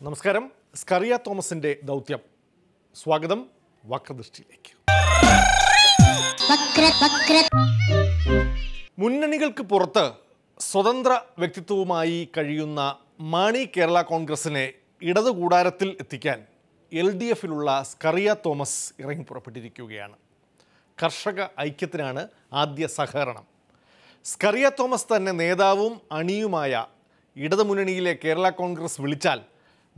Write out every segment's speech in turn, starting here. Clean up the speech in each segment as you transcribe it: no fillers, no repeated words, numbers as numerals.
നമസ്കാരം. സ്കറിയ തോമസിന്റെ ദൗത്യം. സ്വാഗതം വക്രദൃഷ്ടിയിലേക്ക്. മുന്നണികൾക്ക് പുറത്ത് സ്വതന്ത്ര വ്യക്തിത്വവുമായി കഴിയുന്ന മാണി കേരള കോൺഗ്രസിനെ ഇടതു കൂടാരത്തിൽ എത്തിക്കാൻ LDFിലുള്ള സ്കറിയ തോമസ് ഇറങ്ങി പുറപ്പെട്ടിരിക്കുകയാണ്. കർഷക ഐക്യത്തിനാണ് ആദ്യ സഹകരണം. സ്കറിയ തോമസ് തന്നെ നേതാവും അണിയുമായ ഇടതുമുന്നണിയിലെ കേരള കോൺഗ്രസ് വിളിച്ചാൽ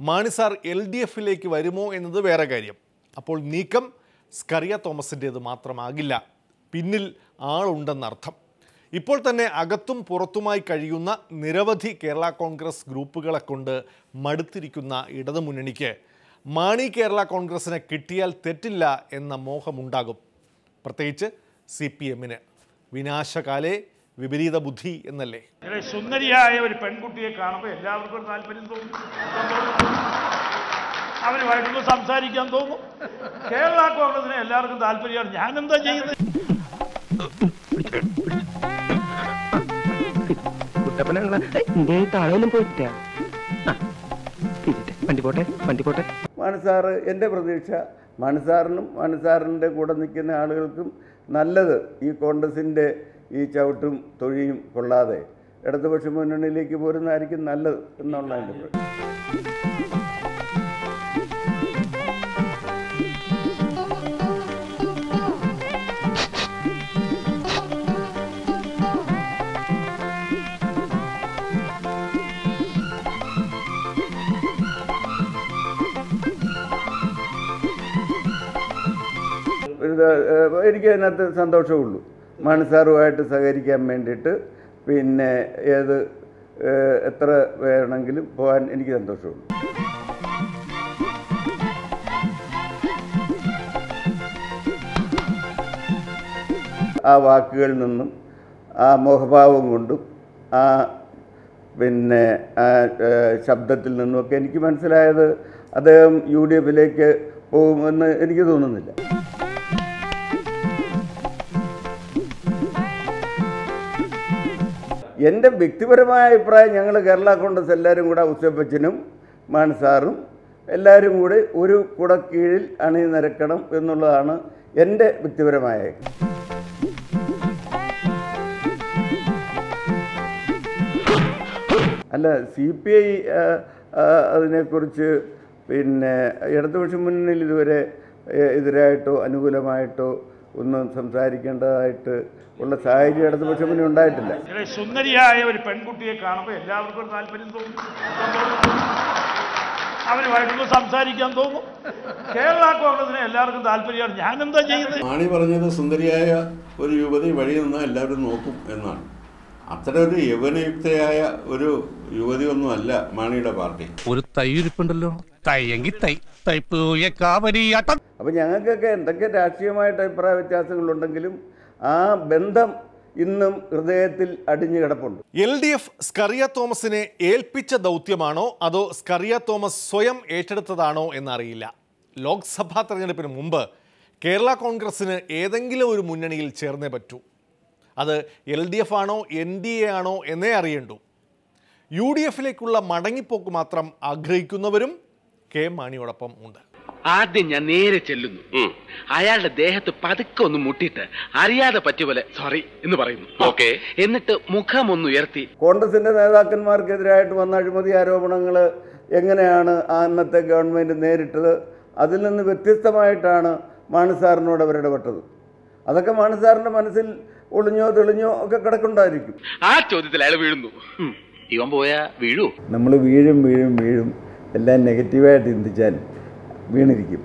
മാണി സാർ LDFിലേക്ക് വരുമോ എന്നത് വേറെ കാര്യം. അപ്പോൾ നീക്കം സ്കറിയ തോമസിൻ്റേത് മാത്രമാകില്ല, പിന്നിൽ ആളുണ്ടെന്നർത്ഥം. ഇപ്പോൾ തന്നെ അകത്തും പുറത്തുമായി കഴിയുന്ന നിരവധി കേരള കോൺഗ്രസ് ഗ്രൂപ്പുകളെ കൊണ്ട് മടുത്തിരിക്കുന്ന ഇടതുമുന്നണിക്ക് മാണി കേരള കോൺഗ്രസിനെ കിട്ടിയാൽ തെറ്റില്ല എന്ന മോഹമുണ്ടാകും. പ്രത്യേകിച്ച് CPMന്. വിനാശകാലേ വിപരീത ബുദ്ധി എന്നല്ലേ. സുന്ദരിയായ ഒരു പെൺകുട്ടിയെ കാണുമ്പോൾ എല്ലാവർക്കും താല്പര്യം തോന്നും, അവരുമായിട്ടൊന്ന് സംസാരിക്കാൻ തോന്നും. കേരള കോൺഗ്രസിന് എല്ലാവർക്കും താല്പര്യമാണ്. ഞാനെന്താ ചെയ്യുന്നത്? മാണിസാറ് എൻ്റെ പ്രതീക്ഷ മാണിസാറിൻ്റെ കൂടെ നിൽക്കുന്ന ആളുകൾക്കും നല്ലത് ഈ കോൺഗ്രസിൻ്റെ ഈ ചവിട്ടും തൊഴിയും കൊള്ളാതെ ഇടതുപക്ഷ മുന്നണിയിലേക്ക് പോരുന്നതായിരിക്കും നല്ലത് എന്നുള്ള എൻ്റെ പ്രതീക്ഷ. എനിക്ക് അതിനകത്ത് സന്തോഷമുള്ളൂ. മാണിസാറുമായിട്ട് സഹകരിക്കാൻ വേണ്ടിയിട്ട് പിന്നെ എത്ര വേണമെങ്കിലും പോകാൻ എനിക്ക് സന്തോഷമുള്ളൂ. ആ വാക്കുകളിൽ നിന്നും ആ മുഖഭാവം കൊണ്ടും ആ ശബ്ദത്തിൽ നിന്നുമൊക്കെ എനിക്ക് മനസ്സിലായത് അദ്ദേഹം UDFിലേക്ക് പോകുമെന്ന് എനിക്ക് തോന്നുന്നില്ല. എൻ്റെ വ്യക്തിപരമായ അഭിപ്രായം, ഞങ്ങൾ കേരള കോൺഗ്രസ് എല്ലാവരും കൂടെ ഉച്ചപ്പച്ചനും മാണിസാറും എല്ലാവരും കൂടി ഒരു കുടക്കീഴിൽ അണിനിരക്കണം എന്നുള്ളതാണ് എൻ്റെ വ്യക്തിപരമായ. അല്ല, CPI അതിനെക്കുറിച്ച് ഇടതുപക്ഷ മുന്നണിയിൽ ഇതുവരെ എതിരായിട്ടോ അനുകൂലമായിട്ടോ ഒന്നും സംസാരിക്കേണ്ടതായിട്ട് ഉള്ള സാഹചര്യം ഇടതുപക്ഷ മുന്നണി ഉണ്ടായിട്ടില്ല. സുന്ദരിയായ ഒരു പെൺകുട്ടിയെ കാണുമ്പോൾ എല്ലാവർക്കും താല്പര്യം തോന്നും, അവരുമായിട്ടൊന്ന് സംസാരിക്കാൻ തോന്നും. കേരള കോൺഗ്രസിന് എല്ലാവർക്കും താല്പര്യമാണ്. ഞാനെന്താ ചെയ്യുന്നത്? മാണി പറഞ്ഞത് സുന്ദരിയായ ഒരു യുവതി വഴി നിന്ന് എല്ലാവരും നോക്കും എന്നാണ്. അത്തരം ഒരു യൗവനയുക്തയായ ഒരു യുവതിയൊന്നും അല്ല മാണിയുടെ പാർട്ടി. ഒരു തൈയിരിപ്പുണ്ടല്ലോ, തൈയെങ്കിൽ അപ്പം ഞങ്ങൾക്കൊക്കെ എന്തൊക്കെ രാഷ്ട്രീയമായിട്ട് അഭിപ്രായ വ്യത്യാസങ്ങളുണ്ടെങ്കിലും ആ ബന്ധം ഇന്നും ഹൃദയത്തിൽ അടിഞ്ഞു കിടപ്പുണ്ട്. LDF സ്കറിയ തോമസിനെ ഏൽപ്പിച്ച ദൗത്യമാണോ അതോ സ്കറിയ തോമസ് സ്വയം ഏറ്റെടുത്തതാണോ എന്നറിയില്ല. ലോക്സഭാ തെരഞ്ഞെടുപ്പിന് മുമ്പ് കേരള കോൺഗ്രസിന് ഏതെങ്കിലും ഒരു മുന്നണിയിൽ ചേർന്നേ പറ്റൂ. അത് LDF ആണോ NDA ആണോ എന്നേ അറിയണ്ടൂ. UDFിലേക്കുള്ള മടങ്ങിപ്പോക്ക് മാത്രം ആഗ്രഹിക്കുന്നവരും കെ മാണിയോടൊപ്പം ഉണ്ട്. ആദ്യം ഞാൻ നേരെ ചെല്ലുന്നു, അയാളുടെ ദേഹത്ത് പതുക്കെ ഒന്ന് മുട്ടിയിട്ട് അറിയാതെ പറ്റിയ പോലെ സോറി എന്ന് പറയുന്നു. ഓക്കെ, എന്നിട്ട് മുഖം ഒന്ന് ഉയർത്തി കോൺഗ്രസിന്റെ നേതാക്കന്മാർക്കെതിരായിട്ട് വന്ന അഴിമതി ആരോപണങ്ങൾ എങ്ങനെയാണ് അന്നത്തെ ഗവൺമെന്റ് നേരിട്ടത്, അതിൽ നിന്ന് വ്യത്യസ്തമായിട്ടാണ് മാണിസാറിനോട് അവരിടപെട്ടത്. അതൊക്കെ മാണിസാറിന്റെ മനസ്സിൽ ഒളിഞ്ഞോ തെളിഞ്ഞോ ഒക്കെ കിടക്കുണ്ടായിരിക്കും. ആ ചോദ്യത്തിൽ അയാൾ വീഴുന്നു. ഇവൻ പോയാ വീഴൂ? നമ്മൾ വീഴും എല്ലാം നെഗറ്റീവായിട്ട് ചിന്തിച്ചാൽ വീണിരിക്കും.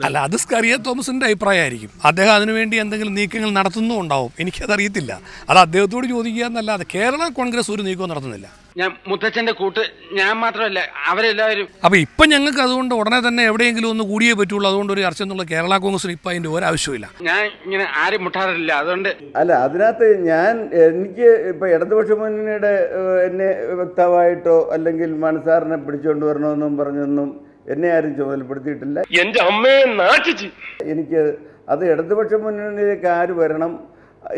അല്ല, അത് സ്കറിയ തോമസിന്റെ അഭിപ്രായമായിരിക്കും. അദ്ദേഹം അതിനുവേണ്ടി എന്തെങ്കിലും നീക്കങ്ങൾ നടത്തുന്നുണ്ടാവും, എനിക്കതറിയത്തില്ല. അത് അദ്ദേഹത്തോട് ചോദിക്കുക എന്നല്ലാതെ കേരള കോൺഗ്രസ് ഒരു നീക്കവും നടത്തുന്നില്ല. ഞാൻ മുത്തച്ഛന്റെ കൂട്ട് ഞാൻ മാത്രമല്ല, അവരെല്ലാവരും. അപ്പൊ ഇപ്പൊ ഞങ്ങൾക്ക് അതുകൊണ്ട് ഉടനെ തന്നെ എവിടെയെങ്കിലും ഒന്ന് കൂടിയേ പറ്റുള്ളൂ. അതുകൊണ്ട് ഒരു ചർച്ച എന്നുള്ള കേരള കോൺഗ്രസിന് ഇപ്പൊ അതിന്റെ ഒരാവശ്യമില്ല. ഞാൻ ഇങ്ങനെ ആരും മുട്ടാറില്ല. അതുകൊണ്ട് അല്ല, അതിനകത്ത് എനിക്ക് ഇപ്പൊ ഇടതുപക്ഷ മുന്നണിയുടെ എന്നെ വ്യക്തമായിട്ടോ അല്ലെങ്കിൽ മാണിസാറിനെ പിടിച്ചുകൊണ്ട് വരണമെന്നും പറഞ്ഞൊന്നും എന്നെ ആരും ചുമതലപ്പെടുത്തിയിട്ടില്ല. എന്റെ അമ്മയെ നാട്ടിച്ച് എനിക്ക് അത് ഇടതുപക്ഷ മുന്നണിയിലേക്ക് ആര് വരണം,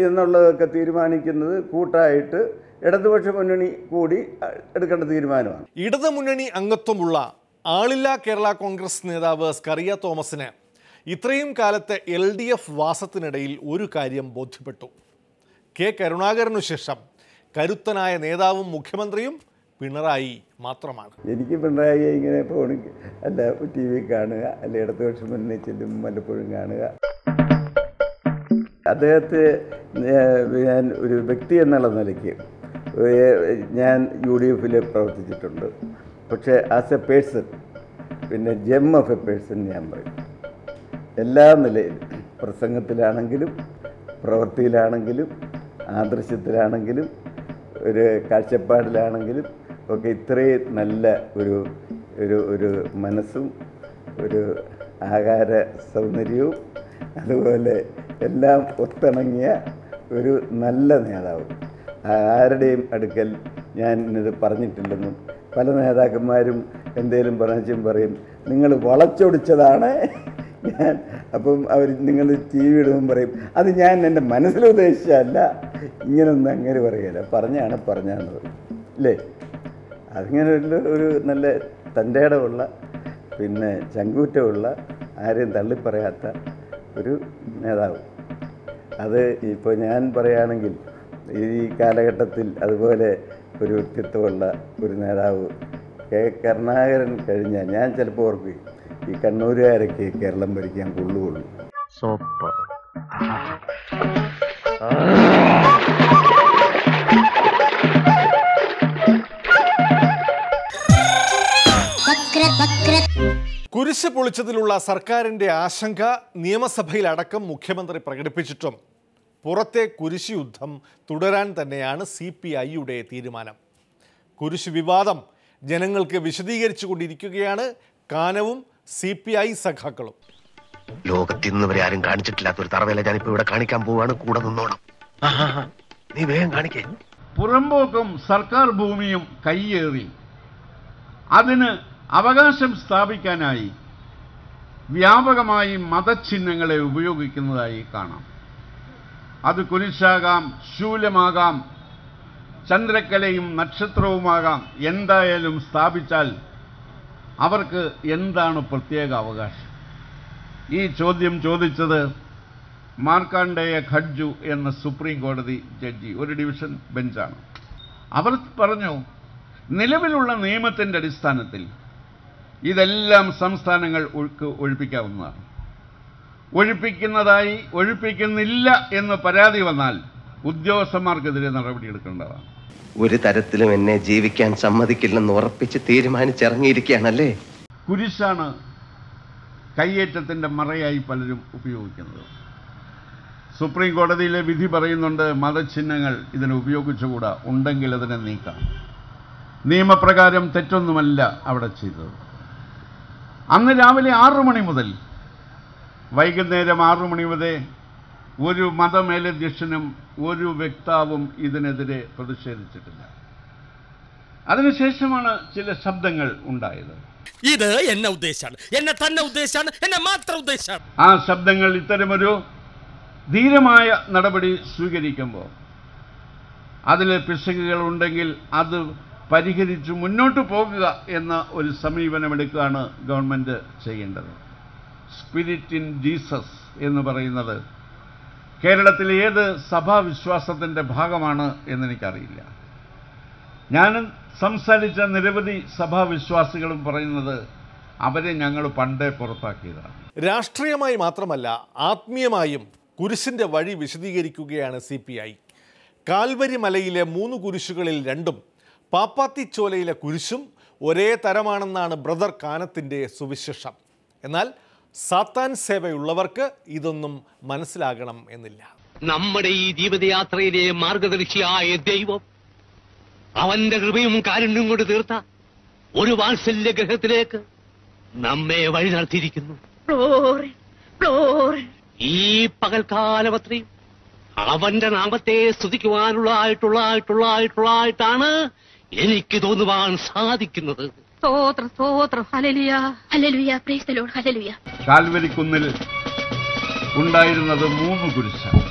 എന്നുള്ളതൊക്കെ തീരുമാനിക്കുന്നത് കൂട്ടായിട്ട് ഇടതുപക്ഷ മുന്നണി കൂടി എടുക്കേണ്ട തീരുമാനമാണ്. ഇടതു മുന്നണി അംഗത്വമുള്ള ആളില്ലാ കേരള കോൺഗ്രസ് നേതാവ് സ്കറിയ തോമസിന് ഇത്രയും കാലത്തെ LDF വാസത്തിനിടയിൽ ഒരു കാര്യം ബോധ്യപ്പെട്ടു. കെ കരുണാകരനു ശേഷം കരുത്തനായ നേതാവും മുഖ്യമന്ത്രിയും പിണറായി മാത്രമാണ്. എനിക്ക് പിണറായി ഇങ്ങനെ ഫോണിൽ അല്ല TV കാണുക, അല്ല ഇടതുപക്ഷ മുന്നണി ചെല്ലും വല്ലപ്പോഴും കാണുക. അദ്ദേഹത്തെ ഞാൻ ഒരു വ്യക്തി എന്നുള്ള നിലയ്ക്ക് ഞാൻ UDF പ്രവർത്തിച്ചിട്ടുണ്ട്. പക്ഷേ ആസ് എ പേഴ്സൺ, പിന്നെ ജെം ഓഫ് എ പേഴ്സൺ ഞാൻ പറയും. എല്ലാ നിലയിലും, പ്രസംഗത്തിലാണെങ്കിലും പ്രവൃത്തിയിലാണെങ്കിലും ആദർശത്തിലാണെങ്കിലും ഒരു കാഴ്ചപ്പാടിലാണെങ്കിലും ഒക്കെ ഇത്രയും നല്ല ഒരു ഒരു ഒരു മനസ്സും ഒരു ആകാര സൗന്ദര്യവും അതുപോലെ എല്ലാം ഒത്തിണങ്ങിയ ഒരു നല്ല നേതാവ്. ആരുടെയും അടുക്കൽ ഞാൻ ഇത് പറഞ്ഞിട്ടില്ലെന്നും പല നേതാക്കന്മാരും എന്തേലും പറഞ്ഞും പറയും നിങ്ങൾ വളച്ചൊടിച്ചതാണ് ഞാൻ. അപ്പം അവർ നിങ്ങൾ TV ഇടുമ്പം പറയും അത് ഞാൻ എൻ്റെ മനസ്സിലുദ്ദേശിച്ചല്ല, ഇങ്ങനൊന്നും അങ്ങനെ പറയുകയില്ല, പറഞ്ഞാണ് അല്ലേ. അതിങ്ങനെ ഒരു നല്ല തൻ്റെ ഇടമുള്ള പിന്നെ ചങ്കൂറ്റമുള്ള ആരെയും തള്ളിപ്പറയാത്ത ഒരു നേതാവ്. അത് ഇപ്പോൾ ഞാൻ പറയുകയാണെങ്കിൽ ഈ കാലഘട്ടത്തിൽ അതുപോലെ ഒരു വ്യക്തിത്വമുള്ള ഒരു നേതാവ് കെ കരുണാകരൻ കഴിഞ്ഞാൽ ഞാൻ ചിലപ്പോൾ ഓർക്കും ഈ കണ്ണൂരുകാരൊക്കെ കേരളം ഭരിക്കാൻ കൊള്ളുകയുള്ളൂ. കുരിശ് പൊളിച്ചതിലുള്ള സർക്കാരിൻ്റെ ആശങ്ക നിയമസഭയിലടക്കം മുഖ്യമന്ത്രി പ്രകടിപ്പിച്ചിട്ടും പുറത്തെ കുരിശ് യുദ്ധം തുടരാൻ തന്നെയാണ് CPIയുടെ തീരുമാനം. കുരിശ് വിവാദം ജനങ്ങൾക്ക് വിശദീകരിച്ചു കൊണ്ടിരിക്കുകയാണ് കാനവും CPI സഖാക്കളും. ലോകത്തിന്ന് വരെ ആരും കാണിച്ചിട്ടില്ലാത്തൊരു തറവേല ഞാനിപ്പോ ഇവിടെ കാണിക്കാൻ പോവാണ്. കൂടെ നിന്നോണം. നീ വേഗം കാണിക്കേ. പുറമ്പോക്കും സർക്കാർ ഭൂമിയും കയ്യേറി അതിന് അവകാശം സ്ഥാപിക്കാനായി വ്യാപകമായി മതചിഹ്നങ്ങളെ ഉപയോഗിക്കുന്നതായി കാണാം. അത് കുരിശാകാം, ശൂലമാകാം, ചന്ദ്രക്കലയും നക്ഷത്രവുമാകാം. എന്തായാലും സ്ഥാപിച്ചാൽ അവർക്ക് എന്താണ് പ്രത്യേക അവകാശം? ഈ ചോദ്യം ചോദിച്ചത് മാർക്കാണ്ഡേയ ഖഡ്ജു എന്ന സുപ്രീം കോടതി ജഡ്ജി, ഒരു ഡിവിഷൻ ബെഞ്ചാണ്. അവർ പറഞ്ഞു നിലവിലുള്ള നിയമത്തിൻ്റെ അടിസ്ഥാനത്തിൽ ഇതെല്ലാം സംസ്ഥാനങ്ങൾ ഒഴിപ്പിക്കാവുന്നതാണ്. ഒഴിപ്പിക്കുന്നില്ല എന്ന് പരാതി വന്നാൽ ഉദ്യോഗസ്ഥന്മാർക്കെതിരെ നടപടിയെടുക്കേണ്ടതാണ്. ഒരു തരത്തിലും എന്നെ ജീവിക്കാൻ സമ്മതിക്കില്ലെന്ന് ഉറപ്പിച്ച് തീരുമാനിച്ചിറങ്ങിയിരിക്കുകയാണല്ലേ. കുരിശാണ് കയ്യേറ്റത്തിൻ്റെ മറയായി പലരും ഉപയോഗിക്കുന്നത്. സുപ്രീം കോടതിയിലെ വിധി പറയുന്നുണ്ട് മതചിഹ്നങ്ങൾ ഇതിനെ ഉപയോഗിച്ചുകൂടാ, ഉണ്ടെങ്കിൽ അതിനെ നീക്കാം. നിയമപ്രകാരം തെറ്റൊന്നുമല്ല അവിടെ ചെയ്തത്. അന്ന് രാവിലെ 6 മണി മുതൽ വൈകുന്നേരം 6 മണി വരെ ഒരു മതമേലധ്യക്ഷനും ഒരു വക്താവും ഇതിനെതിരെ പ്രതിഷേധിച്ചിട്ടില്ല. അതിനുശേഷമാണ് ചില ശബ്ദങ്ങൾ ഉണ്ടായത്. ഇത് എന്നെ ഉദ്ദേശാണ്, എന്നെ തന്നെ ഉദ്ദേശാണ്, എന്നെ മാത്രം ഉദ്ദേശാണ്. ആ ശബ്ദങ്ങൾ ഇത്തരമൊരു ധീരമായ നടപടി സ്വീകരിക്കുമ്പോൾ അതിൽ പിശകുകൾ ഉണ്ടെങ്കിൽ അത് പരിഹരിച്ച് മുന്നോട്ട് പോകുക എന്ന ഒരു സമീപനമെടുക്കുകയാണ് ഗവൺമെൻറ് ചെയ്യേണ്ടത്. സ്പിരിറ്റ് ഇൻ ജീസസ് എന്ന് പറയുന്നത് കേരളത്തിലെ ഏത് സഭാവിശ്വാസത്തിൻ്റെ ഭാഗമാണ് എന്നെനിക്കറിയില്ല. ഞാൻ സംസാരിച്ച നിരവധി സഭാവിശ്വാസികളും പറയുന്നത് അവരെ ഞങ്ങൾ പണ്ടേ പുറത്താക്കിയതാണ്. രാഷ്ട്രീയമായി മാത്രമല്ല ആത്മീയമായും കുരിശിൻ്റെ വഴി വിശദീകരിക്കുകയാണ് CPI. കാൽവരി മലയിലെ 3 കുരിശുകളിൽ 2ഉം പാപ്പാത്തിച്ചോലയിലെ കുരിശും ഒരേ തരമാണെന്നാണ് ബ്രദർ കാനത്തിൻ്റെ സുവിശേഷം. എന്നാൽ സാത്താൻ സേവയുള്ളവർക്ക് ഇതൊന്നും മനസ്സിലാകണം എന്നില്ല. നമ്മുടെ ഈ ജീവിതയാത്രയിലെ മാർഗദർശിയായ ദൈവം അവന്റെ കൃപയും കാരുണ്യം കൊണ്ട് തീർത്ത ഒരു വാത്സല്യ ഗ്രഹത്തിലേക്ക് നമ്മെ വഴി നടത്തിയിരിക്കുന്നു. ഈ പകൽക്കാലമത്രയും അവന്റെ നാമത്തെ സ്തുതിക്കുവാനുള്ളതായിട്ടാണ് എനിക്ക് തോന്നുവാൻ സാധിക്കുന്നത്. കാൽവരിക്കുന്നിൽ ഉണ്ടായിരുന്നത് 3 കുരിശാണ്.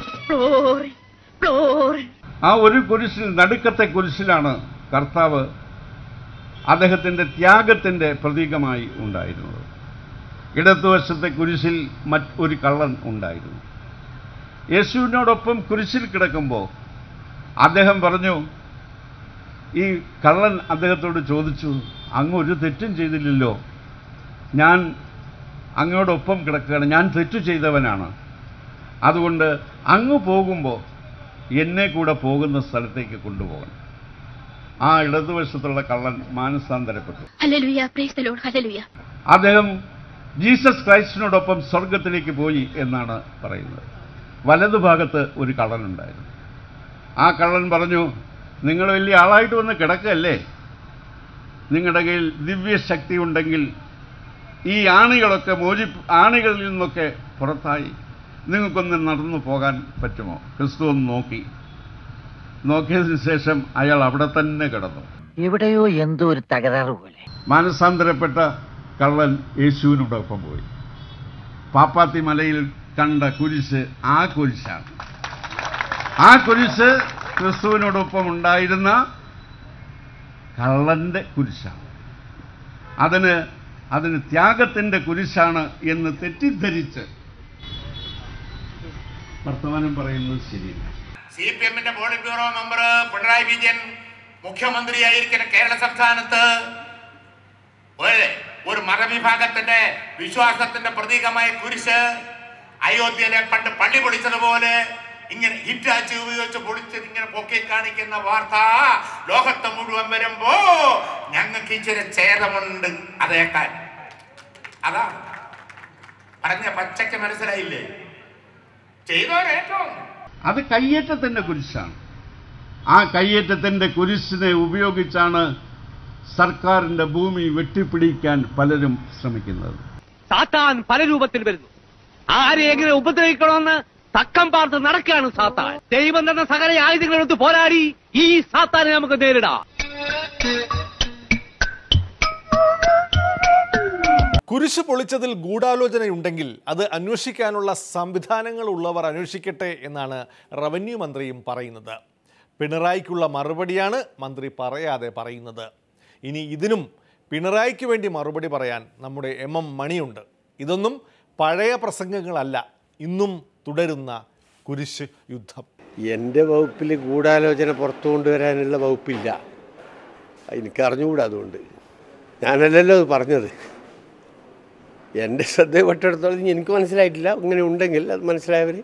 ആ ഒരു കുരിശിൽ, നടുക്കത്തെ കുരിശിലാണ് കർത്താവ് അദ്ദേഹത്തിൻ്റെ ത്യാഗത്തിൻ്റെ പ്രതീകമായി ഉണ്ടായിരുന്നത്. ഇടതുവശത്തെ കുരിശിൽ മറ്റൊരു കള്ളൻ ഉണ്ടായിരുന്നു. യേശുവിനോടൊപ്പം കുരിശിൽ കിടക്കുമ്പോൾ അദ്ദേഹം പറഞ്ഞു, ഈ കള്ളൻ അദ്ദേഹത്തോട് ചോദിച്ചു, അങ്ങ് ഒരു തെറ്റും ചെയ്തില്ലല്ലോ, ഞാൻ അങ്ങോടൊപ്പം കിടക്കുകയാണ്, ഞാൻ തെറ്റു ചെയ്തവനാണ്, അതുകൊണ്ട് അങ്ങ് പോകുമ്പോൾ എന്നെ കൂടെ പോകുന്ന സ്ഥലത്തേക്ക് കൊണ്ടുപോകണം. ആ ഇടതുവശത്തുള്ള കള്ളൻ മാനസാന്തരപ്പെട്ടു. അദ്ദേഹം ജീസസ് ക്രൈസ്റ്റിനോടൊപ്പം സ്വർഗത്തിലേക്ക് പോയി എന്നാണ് പറയുന്നത്. വലതുഭാഗത്ത് ഒരു കള്ളനുണ്ടായിരുന്നു. ആ കള്ളൻ പറഞ്ഞു, നിങ്ങൾ വലിയ ആളായിട്ട് വന്ന് കിടക്കല്ലേ, നിങ്ങളുടെ കയ്യിൽ ദിവ്യശക്തി ഉണ്ടെങ്കിൽ ഈ ആണികളൊക്കെ ആണികളിൽ നിന്നൊക്കെ പുറത്തായി നിങ്ങൾക്കൊന്ന് നടന്നു പോകാൻ പറ്റുമോ? ക്രിസ്തു ഒന്ന് നോക്കിയതിനു ശേഷം അയാൾ അവിടെ തന്നെ കിടന്നു. എവിടെയോ എന്തോ ഒരു തകരാറ് പോലെ. മാനസാന്തരപ്പെട്ട കള്ളൻ യേശുവിനോടൊപ്പം പോയി. പാപ്പാത്തി മലയിൽ കണ്ട കുരിശ് ആ കുരിശാണ്. ആ കുരിശ് ക്രിസ്തുവിനോടൊപ്പം ഉണ്ടായിരുന്ന കള്ളന്റെ കുരിശാണ്. അതിന് ത്യാഗത്തിന്റെ കുരിശാണ് എന്ന് തെറ്റിദ്ധരിച്ച് വർത്തമാനം പറയുന്നത് ശരിയില്ല. CPM-ന്റെ politburo member Pinarayi Vijayan മുഖ്യമന്ത്രിയായിരിക്കുന്ന കേരള സംസ്ഥാനത്ത് ഒരു മതവിഭാഗത്തിന്റെ വിശ്വാസത്തിന്റെ പ്രതീകമായ കുരിശ് അയോധ്യയിലെ പണ്ട് പള്ളി പൊളിച്ചതുപോലെ ഇങ്ങനെ ഹിറ്റാച്ച് ഉപയോഗിച്ച് പൊളിച്ചത് ഇങ്ങനെ പൊക്കി കാണിക്കുന്ന വാർത്ത ലോകത്ത് മുഴുവൻ വരുമ്പോ ഞങ്ങൾക്ക് ഇച്ചിരി ഛേദമുണ്ട് അതേക്കാൻ. അതാ പറഞ്ഞ പച്ചയ്ക്ക് മനസ്സിലായില്ലേ? ചെയ്തോരേറ്റവും അത് കയ്യേറ്റത്തിന്റെ കുരിശാണ്. ആ കയ്യേറ്റത്തിന്റെ കുരിശിനെ ഉപയോഗിച്ചാണ് സർക്കാരിന്റെ ഭൂമി വെട്ടിപ്പിടിക്കാൻ പലരും ശ്രമിക്കുന്നത്. സാത്താൻ പല രൂപത്തിൽ വരുന്നു. ആരെ എങ്ങനെ ഉപദ്രവിക്കണമെന്ന് തക്കം പാർത്ത് നടക്കുകയാണ് സാത്താൻ. ദൈവം തന്ന സകല ആയുധങ്ങളെടുത്ത് പോരാടി ഈ സാത്താനെ നമുക്ക് നേരിടാം. കുരിശ് പൊളിച്ചതിൽ ഗൂഢാലോചനയുണ്ടെങ്കിൽ അത് അന്വേഷിക്കാനുള്ള സംവിധാനങ്ങൾ ഉള്ളവർ അന്വേഷിക്കട്ടെ എന്നാണ് റവന്യൂ മന്ത്രിയും പറയുന്നത്. പിണറായിക്കുള്ള മറുപടിയാണ് മന്ത്രി പറയാതെ പറയുന്നത്. ഇനി ഇതിനും പിണറായിക്ക് വേണ്ടി മറുപടി പറയാൻ നമ്മുടെ MM മണിയുണ്ട്. ഇതൊന്നും പഴയ പ്രസംഗങ്ങളല്ല, ഇന്നും തുടരുന്ന കുരിശ് യുദ്ധം. എൻ്റെ വകുപ്പിൽ ഗൂഢാലോചന പുറത്തു കൊണ്ടുവരാനുള്ള വകുപ്പില്ല, എനിക്കറിഞ്ഞുകൂടാ. അതുകൊണ്ട് ഞാനല്ലല്ലോ അത് പറഞ്ഞത്. എൻ്റെ ശ്രദ്ധപ്പെട്ടെടുത്തോളം എനിക്ക് മനസ്സിലായിട്ടില്ല. ഇങ്ങനെ ഉണ്ടെങ്കിൽ അത് മനസ്സിലായവർ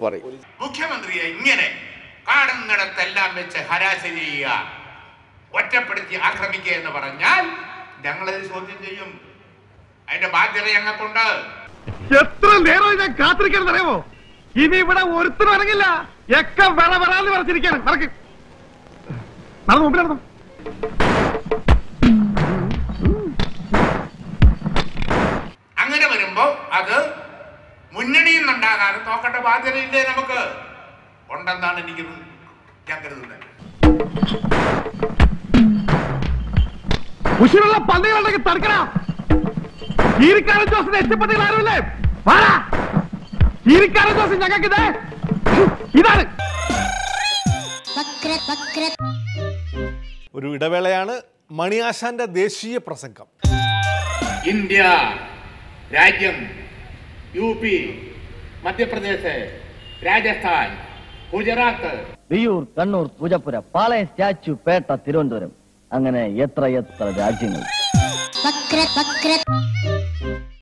പറയും. മുഖ്യമന്ത്രിയെ ഇങ്ങനെ കാണുന്നിടത്തെല്ലാം വെച്ച് ഹരാശ ചെയ്യുക, ഒറ്റപ്പെടുത്തി ആക്രമിക്കുക എന്ന് പറഞ്ഞാൽ ഞങ്ങളത് ചോദ്യം ചെയ്യും. അതിന്റെ ബാധ്യത ഞങ്ങൾക്കുണ്ട്. എത്ര നേരം ഞാൻ കാത്തിരിക്കണം അറിയാമോ? ഇനി ഇവിടെ ഒരുത്തരും ഇറങ്ങില്ല. ഒക്കെ വരാന്ന് പറഞ്ഞിരിക്കാണ്. നടന്നു മുമ്പിൽ നടന്നു. അങ്ങനെ വരുമ്പോ അത് മുന്നണിയിൽ നിന്നുണ്ടാകാതെ നോക്കേണ്ട ബാധ്യതയില്ലേ നമുക്ക്? ഉണ്ടെന്നാണ് എനിക്ക് ഞാൻ കരുതുന്നത്. ഉശിരുള്ള പള്ളികളുണ്ടെങ്കിൽ തടുക്കണം. ഈരിക്കാരൻ ജോസിന് എത്തിപ്പട്ടികൾ ആരുമില്ലേ? ഈരിക്കാരൻ ജോസ് ഞങ്ങൾക്ക് ഇതാണ്. ഒരു ഇടവേളയാണ്. മണിയാശാന്റെ ദേശീയ പ്രസംഗം. ഇന്ത്യ രാജ്യം, UP, മധ്യപ്രദേശ്, രാജസ്ഥാൻ, ഗുജറാത്ത്, വിയൂർ, കണ്ണൂർ, പൂജപ്പുര, പാളയം, സ്റ്റാച്ചു, പേട്ട, തിരുവനന്തപുരം, അങ്ങനെ എത്ര രാജ്യങ്ങൾ.